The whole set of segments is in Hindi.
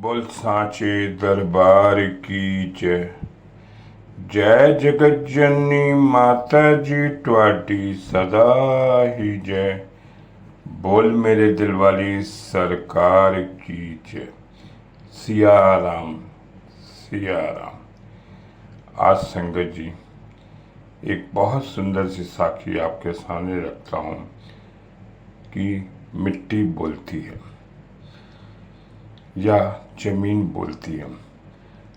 बोल सांचे दरबार की जय। जय जगत जननी माता जी ट्वाटी सदा ही जय। बोल मेरे दिल वाली सरकार की जय। सिया राम सिया राम। आज संगत जी एक बहुत सुंदर सी साखी आपके सामने रखता हूँ कि मिट्टी बोलती है या जमीन बोलती है।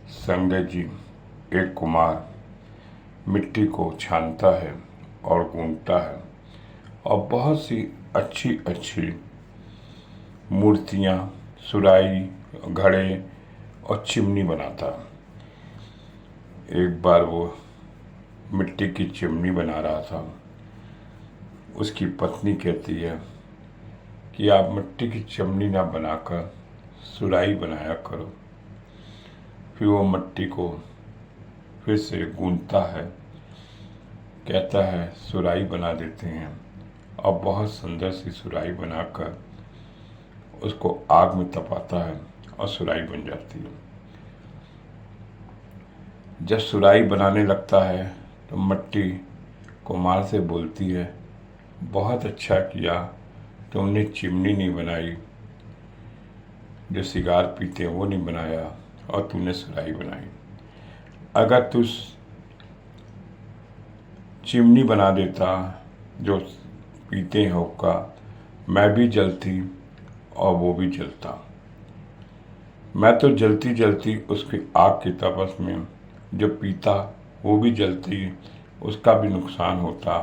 संगत जी, एक कुम्हार मिट्टी को छानता है और गूंथता है और बहुत सी अच्छी अच्छी मूर्तियाँ, सुराही, घड़े और चिमनी बनाता है। एक बार वो मिट्टी की चिमनी बना रहा था। उसकी पत्नी कहती है कि आप मिट्टी की चिमनी ना बनाकर सुराही बनाया करो। फिर वो मिट्टी को फिर से गूंथता है, कहता है सुराही बना देते हैं, और बहुत सुंदर सी सुराही बनाकर उसको आग में तपाता है और सुराही बन जाती है। जब सुराही बनाने लगता है तो मिट्टी कुम्हार से बोलती है, बहुत अच्छा किया, तुमने चिमनी नहीं बनाई, जो सिगार पीते हैं वो नहीं बनाया, और तूने सुराही बनाई। अगर तू चिमनी बना देता जो पीते हैं हुक्का, मैं भी जलती और वो भी जलता। मैं तो जलती जलती उसकी आग की तपस में जो पीता वो भी जलती, उसका भी नुकसान होता।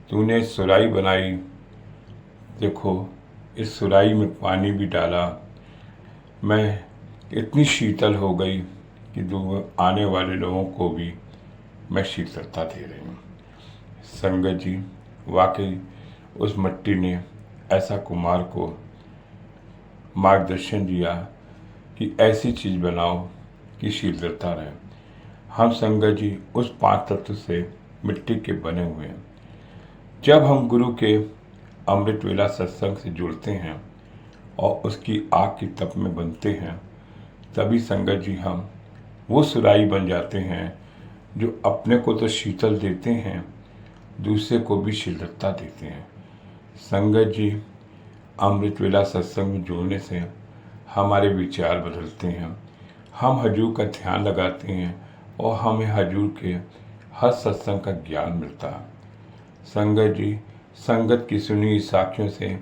तूने सुराही बनाई, देखो इस सुराही में पानी भी डाला, मैं इतनी शीतल हो गई कि आने वाले लोगों को भी मैं शीतलता दे रही हूँ। संगत जी, वाकई उस मिट्टी ने ऐसा कुम्हार को मार्गदर्शन दिया कि ऐसी चीज़ बनाओ कि शीतलता रहे। हम संगत जी उस 5 तत्व से मिट्टी के बने हुए हैं। जब हम गुरु के अमृत वेला सत्संग से जुड़ते हैं और उसकी आग की तप में बनते हैं, तभी संगत जी हम वो सुराही बन जाते हैं जो अपने को तो शीतल देते हैं, दूसरे को भी शीतलता देते हैं। संगत जी, अमृत वेला सत्संग में जुड़ने से हमारे विचार बदलते हैं, हम हजूर का ध्यान लगाते हैं और हमें हजूर के हर सत्संग का ज्ञान मिलता है। संगत जी, संगत की सुनी साखियों से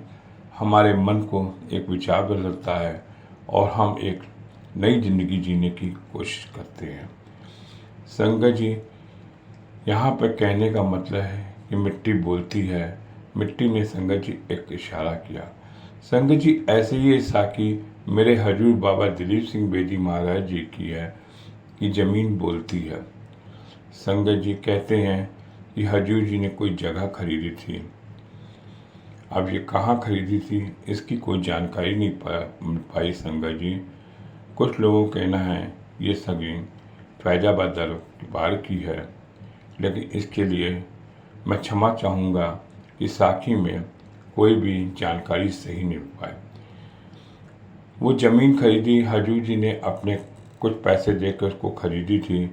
हमारे मन को एक विचार बदलता है और हम एक नई जिंदगी जीने की कोशिश करते हैं। संगत जी, यहाँ पर कहने का मतलब है कि मिट्टी बोलती है। मिट्टी ने संगत जी एक इशारा किया। संगत जी, ऐसे ही साखी मेरे हजूर बाबा दिलीप सिंह बेदी महाराज जी की है कि ज़मीन बोलती है। संगत जी कहते हैं कि हजूर जी ने कोई जगह खरीदी थी। अब ये कहाँ खरीदी थी इसकी कोई जानकारी नहीं पाई संगत जी। कुछ लोगों का कहना है ये ज़मीन फैजाबाद दरबार की है, लेकिन इसके लिए मैं क्षमा चाहूँगा कि साखी में कोई भी जानकारी सही नहीं पाई। वो ज़मीन खरीदी, हजूर जी ने अपने कुछ पैसे देकर उसको खरीदी थी,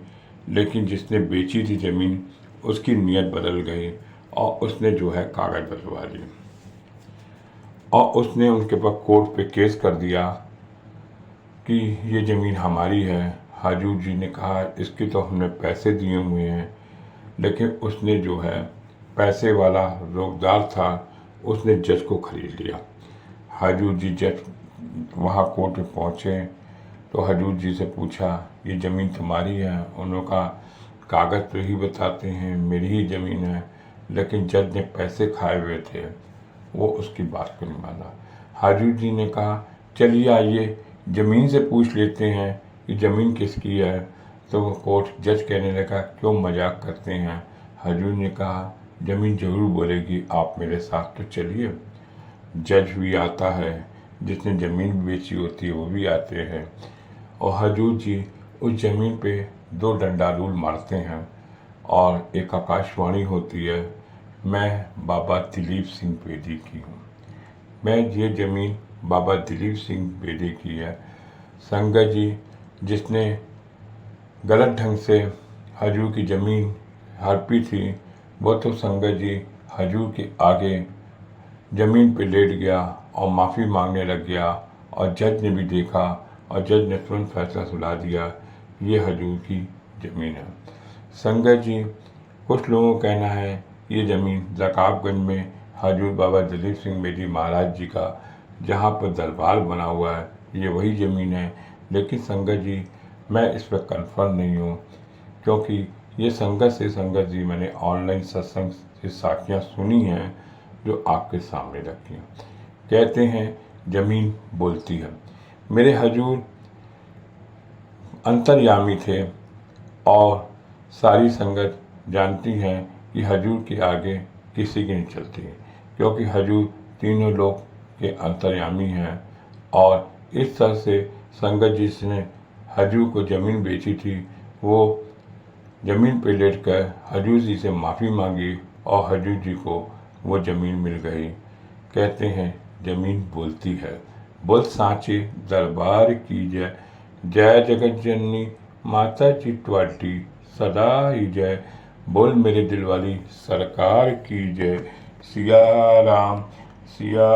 लेकिन जिसने बेची थी ज़मीन उसकी नीयत बदल गई और उसने जो है कागज़ बदलवा लिए और उसने उनके पास कोर्ट पे केस कर दिया कि ये ज़मीन हमारी है। हजूर जी ने कहा इसके तो हमने पैसे दिए हुए हैं, लेकिन उसने जो है पैसे वाला रोकदार था, उसने जज को खरीद लिया। हजूर जी जज वहाँ कोर्ट में पहुँचे तो हजूर जी से पूछा ये ज़मीन तुम्हारी है? उन्होंने कहा कागज़ तो ही बताते हैं मेरी ही ज़मीन है, लेकिन जज ने पैसे खाए हुए थे, वो उसकी बात को नहीं माना। हजूर जी ने कहा चलिए आइए ज़मीन से पूछ लेते हैं कि ज़मीन किसकी है। तो वो कोर्ट जज कहने लगा क्यों मजाक करते हैं। हजूर ने कहा ज़मीन ज़रूर बोलेगी, आप मेरे साथ तो चलिए। जज भी आता है, जिसने ज़मीन बेची होती है वो भी आते हैं, और हजूर जी उस ज़मीन पे 2 डंडारूल मारते हैं और एक आकाशवाणी होती है, मैं बाबा दिलीप सिंह बेदी की हूँ। मैं ये ज़मीन बाबा दिलीप सिंह बेदी की है। संगत जी जिसने गलत ढंग से हजूर की ज़मीन हड़पी थी, वो तो संगत जी हजूर के आगे ज़मीन पे लेट गया और माफ़ी मांगने लग गया, और जज ने भी देखा और जज ने तुरंत फैसला सुना दिया, ये हजूर की ज़मीन है। संगत जी कुछ लोगों का कहना है ये ज़मीन रकाबगंज में हजूर बाबा दलीप सिंह बेदी महाराज जी का जहाँ पर दरबार बना हुआ है, ये वही ज़मीन है। लेकिन संगत जी मैं इस पर कंफर्म नहीं हूँ, क्योंकि ये संगत जी मैंने ऑनलाइन सत्संग से साखियाँ सुनी हैं जो आपके सामने रखी हैं। कहते हैं ज़मीन बोलती है। मेरे हजूर अंतर्यामी थे और सारी संगत जानती है कि हजूर के आगे किसी की नहीं चलती है, क्योंकि हजूर तीनों लोक के अंतर्यामी हैं। और इस तरह से संगत जिसने हजूर को ज़मीन बेची थी, वो ज़मीन पे लेट कर हजूर जी से माफ़ी मांगी और हजूर जी को वो ज़मीन मिल गई। कहते हैं ज़मीन बोलती है, बोल सांचे दरबार की जय, जय जगत जननी माता जी ट्वाटी सदा ही जय, बोल मेरे दिल वाली सरकार की जय। सिया राम सिया